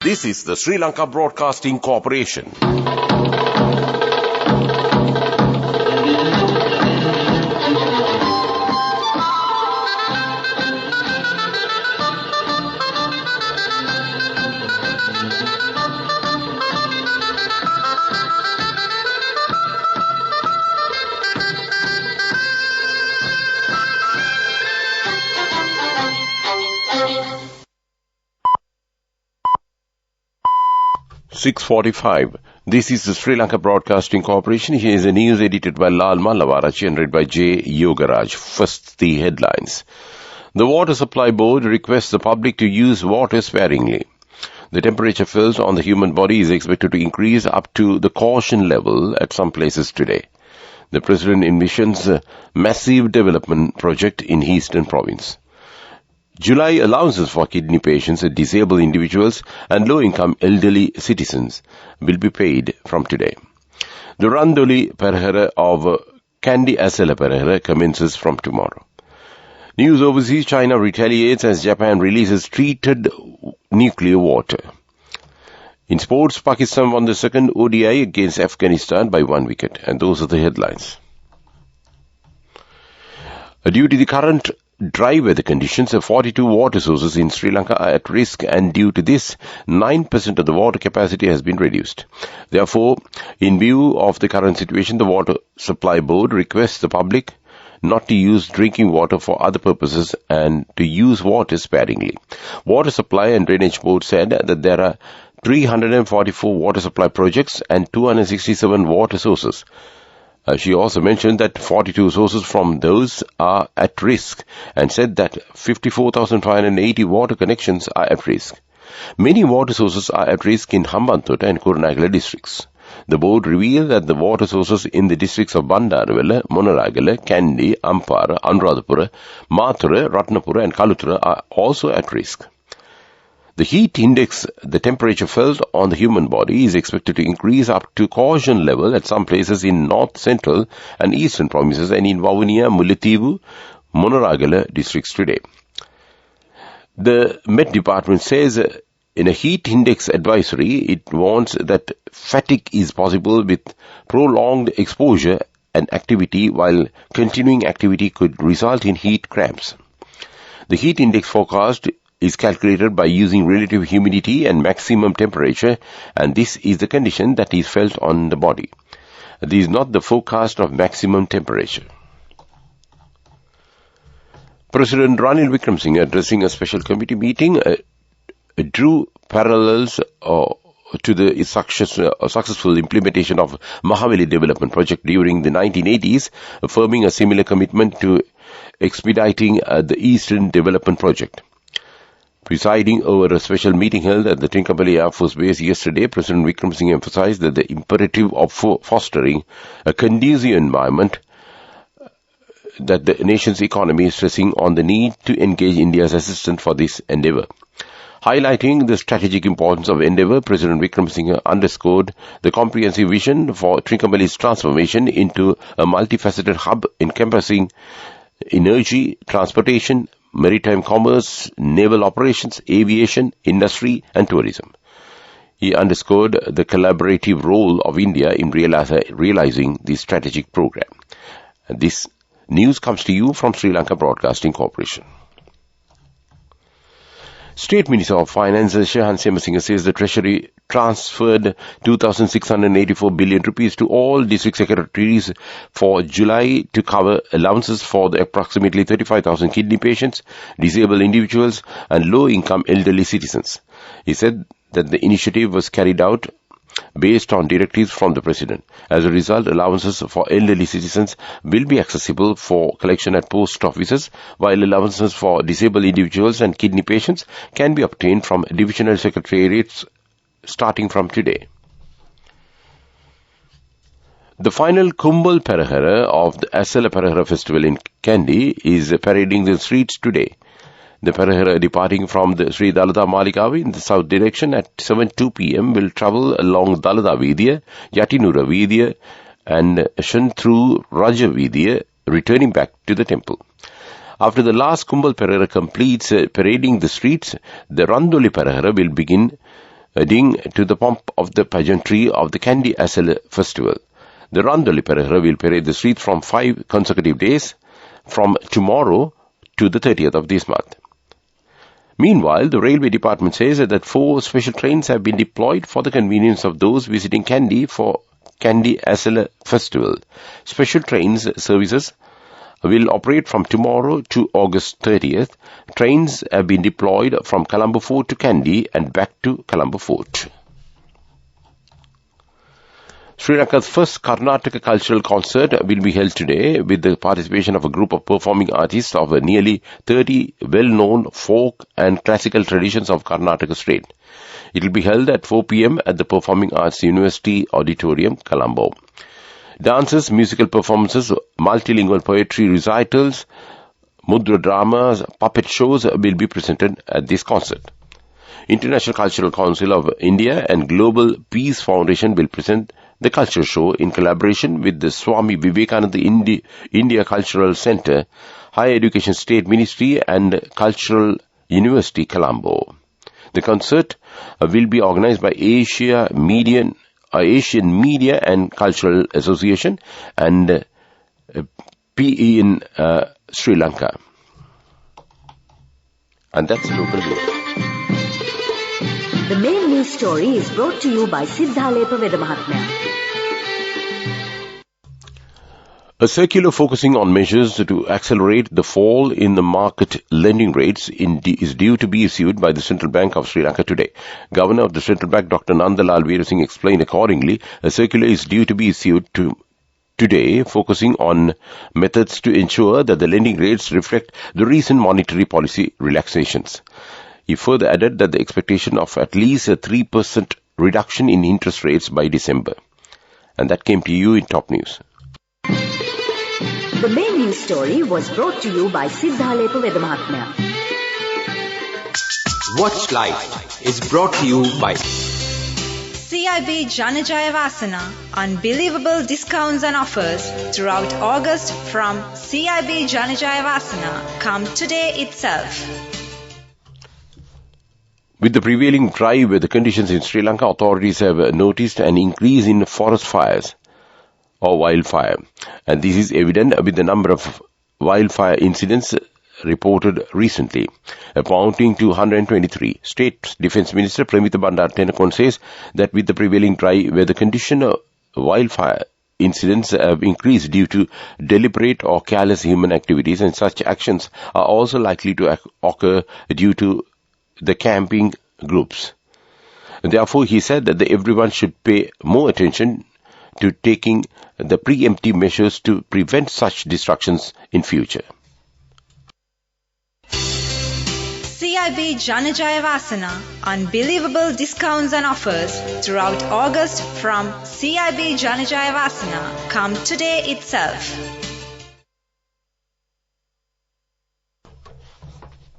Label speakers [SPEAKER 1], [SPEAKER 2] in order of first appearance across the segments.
[SPEAKER 1] This is the Sri Lanka Broadcasting Corporation. .45. This is the Sri Lanka Broadcasting Corporation. Here is the news edited by Lal Mallavarachi and read by J. Yogaraj. First, the headlines. The Water Supply Board requests the public to use water sparingly. The temperature felt on the human body is expected to increase up to the caution level at some places today. The President envisions a massive development project in Eastern Province. July allowances for kidney patients, disabled individuals and low-income elderly citizens will be paid from today. The Randoli Perahera of Kandy Asela Perahera commences from tomorrow. News overseas, China retaliates as Japan releases treated nuclear water. In sports, Pakistan won the second ODI against Afghanistan by 1 wicket. And those are the headlines. Due to the current dry weather conditions, 42 water sources in Sri Lanka are at risk, and due to this, 9% of the water capacity has been reduced. Therefore, in view of the current situation, the Water Supply Board requests the public not to use drinking water for other purposes and to use water sparingly. Water Supply and Drainage Board said that there are 344 water supply projects and 267 water sources. She also mentioned that 42 sources from those are at risk and said that 54,580 water connections are at risk. Many water sources are at risk in Hambantota and Kurunegala districts. The board revealed that the water sources in the districts of Bandarwala, Monaragala, Kandy, Ampara, Anuradhapura, Mathura, Ratnapura and Kaluthura are also at risk. The heat index, the temperature felt on the human body, is expected to increase up to caution level at some places in north, central and eastern provinces and in Vavuniya, Mullaitivu, Monaragala districts today. The Met Department says in a heat index advisory, it warns that fatigue is possible with prolonged exposure and activity, while continuing activity could result in heat cramps. The heat index forecast is calculated by using relative humidity and maximum temperature, and this is the condition that is felt on the body. This is not the forecast of maximum temperature. President Ranil Wickremesinghe, addressing a special committee meeting, drew parallels to the successful implementation of Mahaveli Development Project during the 1980s, affirming a similar commitment to expediting the Eastern Development Project. Presiding over a special meeting held at the Trincomalee Air Force Base yesterday, President Wickremesinghe emphasized that the imperative of fostering a conducive environment that the nation's economy is stressing on the need to engage India's assistance for this endeavor. Highlighting the strategic importance of endeavor, President Wickremesinghe underscored the comprehensive vision for Trincomalee's transformation into a multifaceted hub encompassing energy, transportation, maritime commerce, naval operations, aviation, industry and tourism. He underscored the collaborative role of India in realizing the strategic program. And this news comes to you from Sri Lanka Broadcasting Corporation. State Minister of Finance Shehan Semasinghe says the Treasury transferred 2,684 billion rupees to all district secretaries for July to cover allowances for the approximately 35,000 kidney patients, disabled individuals and low-income elderly citizens. He said that the initiative was carried out based on directives from the President. As a result, allowances for elderly citizens will be accessible for collection at post offices, while allowances for disabled individuals and kidney patients can be obtained from divisional secretariats starting from today. The final Kumbal Perahera of the Asela Perahera festival in Kandy is parading the streets today. The Perahera departing from the Sri Dalada Malikavi in the south direction at 7:02 p.m. will travel along Dalada Vidya, Yatinura Vidya and Shantru Raja Vidya, returning back to the temple. After the last Kumbal Perahera completes parading the streets, the Randoli Perahera will begin adding to the pomp of the pageantry of the Kandy Asala festival. The Randoli Perahera will parade the streets from 5 consecutive days from tomorrow to the 30th of this month. Meanwhile, the Railway Department says that 4 special trains have been deployed for the convenience of those visiting Kandy for Kandy Asala festival. Special trains services will operate from tomorrow to August 30th. Trains have been deployed from Colombo Fort to Kandy and back to Colombo Fort. Sri Lanka's first Karnataka cultural concert will be held today with the participation of a group of performing artists of nearly 30 well-known folk and classical traditions of Karnataka state. It will be held at 4 p.m. at the Performing Arts University Auditorium, Colombo. Dances, musical performances, multilingual poetry recitals, mudra dramas, puppet shows will be presented at this concert. International Cultural Council of India and Global Peace Foundation will present the culture show in collaboration with the Swami Vivekananda India Cultural Centre, Higher Education State Ministry and Cultural University, Colombo. The concert will be organized by Asian Media and Cultural Association and PE in Sri Lanka. And that's local news.
[SPEAKER 2] The main news story is brought to you by Siddhalepa Vedamahatmya.
[SPEAKER 1] A circular focusing on measures to accelerate the fall in the market lending rates is due to be issued by the Central Bank of Sri Lanka today. Governor of the Central Bank, Dr. Nandalal Veerasinghe, explained accordingly. A circular is due to be issued today, focusing on methods to ensure that the lending rates reflect the recent monetary policy relaxations. He further added that the expectation of at least a 3% reduction in interest rates by December. And that came to you in Top News.
[SPEAKER 2] The main news story was brought to you by Siddhalepa Vedamahatmya.
[SPEAKER 3] Watch Live is brought to you by
[SPEAKER 4] CIB Janajaya Vasana. Unbelievable discounts and offers throughout August from CIB Janajaya Vasana. Come today itself.
[SPEAKER 1] With the prevailing dry weather conditions in Sri Lanka, authorities have noticed an increase in forest fires or wildfire. And this is evident with the number of wildfire incidents reported recently, amounting to 123. State Defence Minister Premita Bandar Tenakon says that with the prevailing dry weather condition, wildfire incidents have increased due to deliberate or careless human activities, and such actions are also likely to occur due to the camping groups. Therefore, he said that everyone should pay more attention to taking the preemptive measures to prevent such destructions in future.
[SPEAKER 4] CIB Janajaya Vasana. Unbelievable discounts and offers throughout August from CIB Janajaya Vasana. Come today itself.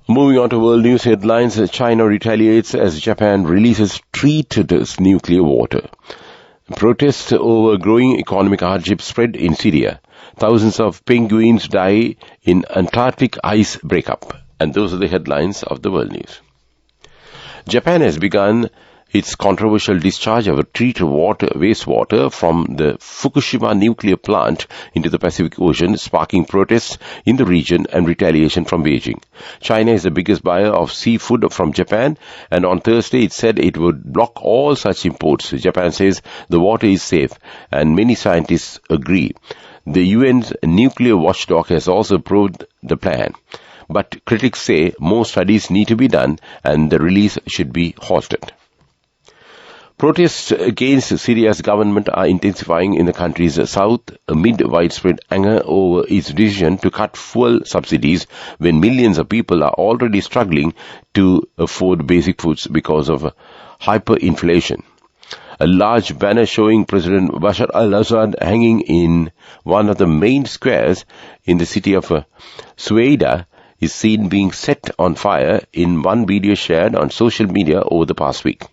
[SPEAKER 1] Moving on to world news headlines, China retaliates as Japan releases treated nuclear water. Protests over growing economic hardship spread in Syria. Thousands of penguins die in Antarctic ice breakup. And those are the headlines of the world news. Japan has begun its controversial discharge of treated wastewater from the Fukushima nuclear plant into the Pacific Ocean, sparking protests in the region and retaliation from Beijing. China is the biggest buyer of seafood from Japan, and on Thursday it said it would block all such imports. Japan says the water is safe, and many scientists agree. The UN's nuclear watchdog has also approved the plan. But critics say more studies need to be done and the release should be halted. Protests against Syria's government are intensifying in the country's south amid widespread anger over its decision to cut fuel subsidies when millions of people are already struggling to afford basic foods because of hyperinflation. A large banner showing President Bashar al-Assad hanging in one of the main squares in the city of Sueda is seen being set on fire in one video shared on social media over the past week.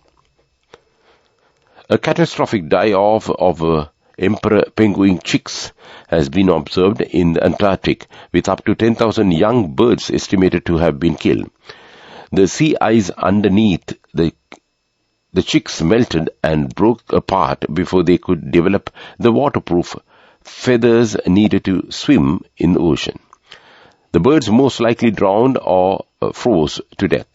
[SPEAKER 1] A catastrophic die-off of emperor penguin chicks has been observed in the Antarctic, with up to 10,000 young birds estimated to have been killed. The sea ice underneath the the chicks melted and broke apart before they could develop the waterproof feathers needed to swim in the ocean. The birds most likely drowned or froze to death.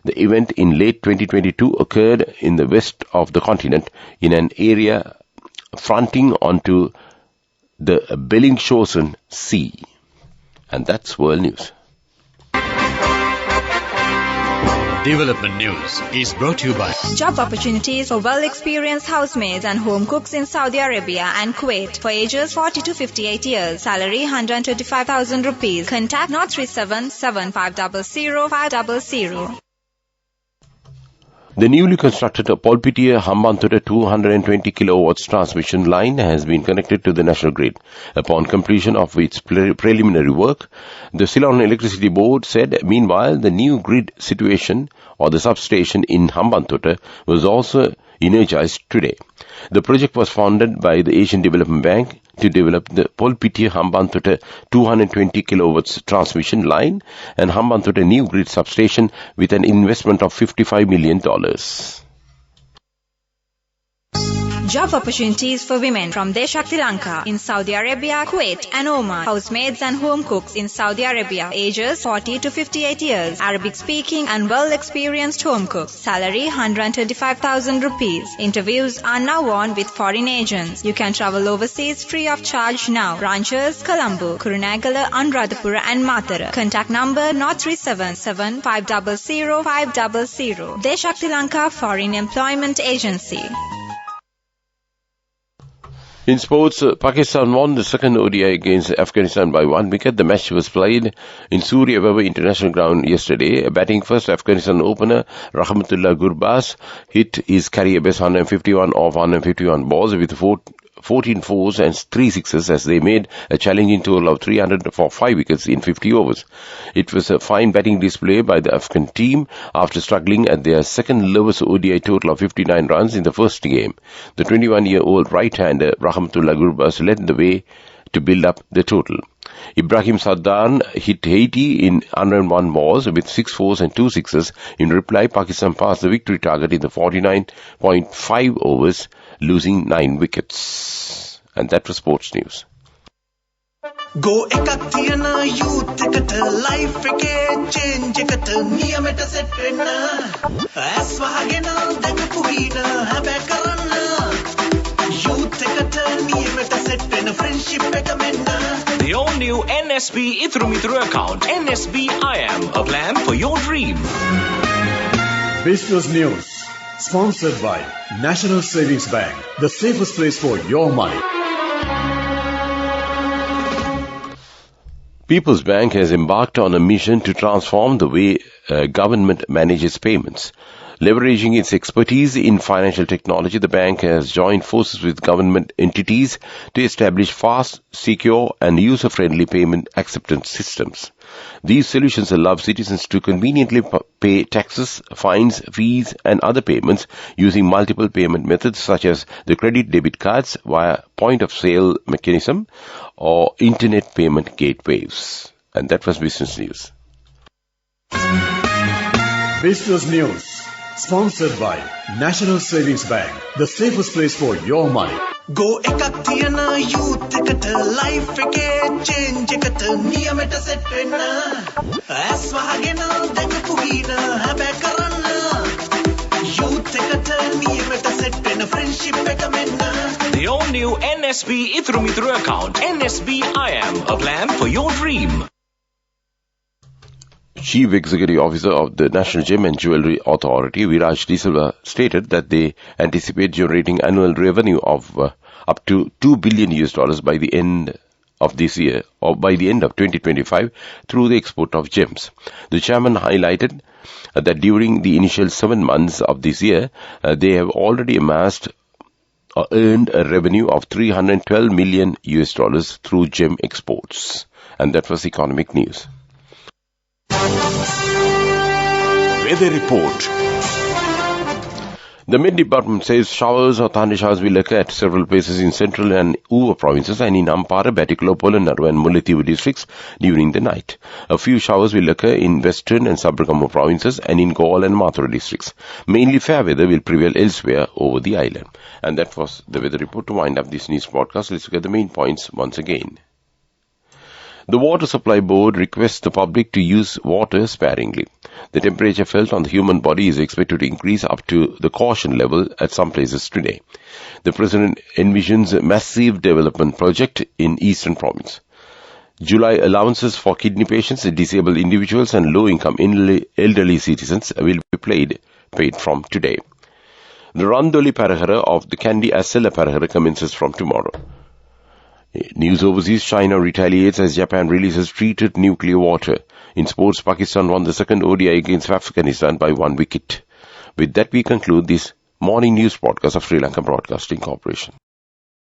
[SPEAKER 1] The event in late 2022 occurred in the west of the continent in an area fronting onto the Bellingshausen Sea. And that's world news.
[SPEAKER 5] Development News is brought to you by
[SPEAKER 4] Job opportunities for well-experienced housemaids and home cooks in Saudi Arabia and Kuwait for ages 40 to 58 years. Salary 125,000 rupees. Contact 037 7500 500.
[SPEAKER 1] The newly constructed Polpitiya Hambantota 220 kilowatts transmission line has been connected to the national grid. Upon completion of its preliminary work, the Ceylon Electricity Board said, meanwhile, the new grid situation or the substation in Hambantota was also energized today. The project was funded by the Asian Development Bank to develop the Polpitiya Hambantota 220 kilowatts transmission line and Hambantota new grid substation with an investment of $55 million.
[SPEAKER 4] Job opportunities for women from Deshakti Lanka in Saudi Arabia, Kuwait and Oman. Housemaids and home cooks in Saudi Arabia, ages 40 to 58 years. Arabic speaking and well experienced home cooks. Salary 135,000 rupees. Interviews are now on with foreign agents. You can travel overseas free of charge now. Branches Colombo, Kurunegala, Anuradhapura and Matara. Contact number 0377 500 500. Deshakti Lanka Foreign Employment Agency.
[SPEAKER 1] In sports, Pakistan won the second ODI against Afghanistan by 1 wicket. The match was played in Surya Weber International Ground yesterday. Batting first, Afghanistan opener Rahmatullah Gurbaz hit his career best 151 off 151 balls with 14 fours and 3 sixes as they made a challenging total of 300 for 5 wickets in 50 overs. It was a fine batting display by the Afghan team after struggling at their second lowest ODI total of 59 runs in the first game. The 21-year-old right-hander Rahmatullah Gurbaz led the way to build up the total. Ibrahim Saddan hit Haiti in 101 balls with 6 fours and 2 sixes. In reply, Pakistan passed the victory target in the 49.5 overs, losing 9 wickets. And that was sports news.
[SPEAKER 6] Go ekakthiyana youth ekata life eke change ekata niyameta set wenna aswahagena dakapuhina habe karana youth ekata niyameta set wenna friendship eka menna.
[SPEAKER 7] The all-new NSB Ithru account, NSB IAM, a plan for your dream.
[SPEAKER 5] Business News, sponsored by National Savings Bank, the safest place for your money.
[SPEAKER 1] People's Bank has embarked on a mission to transform the way government manages payments. Leveraging its expertise in financial technology, the bank has joined forces with government entities to establish fast, secure, and user-friendly payment acceptance systems. These solutions allow citizens to conveniently pay taxes, fines, fees, and other payments using multiple payment methods such as the credit-debit cards via point-of-sale mechanism or internet payment gateways. And that was Business News.
[SPEAKER 5] Business News, sponsored by National Savings Bank, the safest place for your money.
[SPEAKER 6] Go ekakthiyana youth ekata life eke change ekata niyameta set wenna aswahagena dakapuhina habe karana youth ekata niyameta set wenna friendship eka menna.
[SPEAKER 7] The all-new NSB Ithru account, NSB IAM, a plan for your dream.
[SPEAKER 1] Chief Executive Officer of the National Gem and Jewellery Authority, Viraj De Silva, stated that they anticipate generating annual revenue of up to $2 billion by the end of this year or by the end of 2025 through the export of gems. The chairman highlighted that during the initial 7 months of this year, they have already amassed or earned a revenue of $312 million through gem exports. And that was economic news. Weather report. The Met Department says showers or thunder showers will occur at several places in central and Uva provinces and in Ampara, Batticaloa, Polonnaruwa and Mullaitivu districts during the night. A few showers will occur in western and Sabaragamuwa provinces and in Galle and Mathura districts. Mainly fair weather will prevail elsewhere over the island. And that was the weather report. To wind up this news broadcast, let's look at the main points once again. The Water Supply Board requests the public to use water sparingly. The temperature felt on the human body is expected to increase up to the caution level at some places today. The President envisions a massive development project in Eastern Province. July allowances for kidney patients, disabled individuals and low-income elderly citizens will be paid from today. The Randoli Parahara of the Kandy Asela Parahara commences from tomorrow. News overseas, China retaliates as Japan releases treated nuclear water. In sports, Pakistan won the second ODI against Afghanistan by 1 wicket. With that, we conclude this morning news broadcast of Sri Lanka Broadcasting Corporation.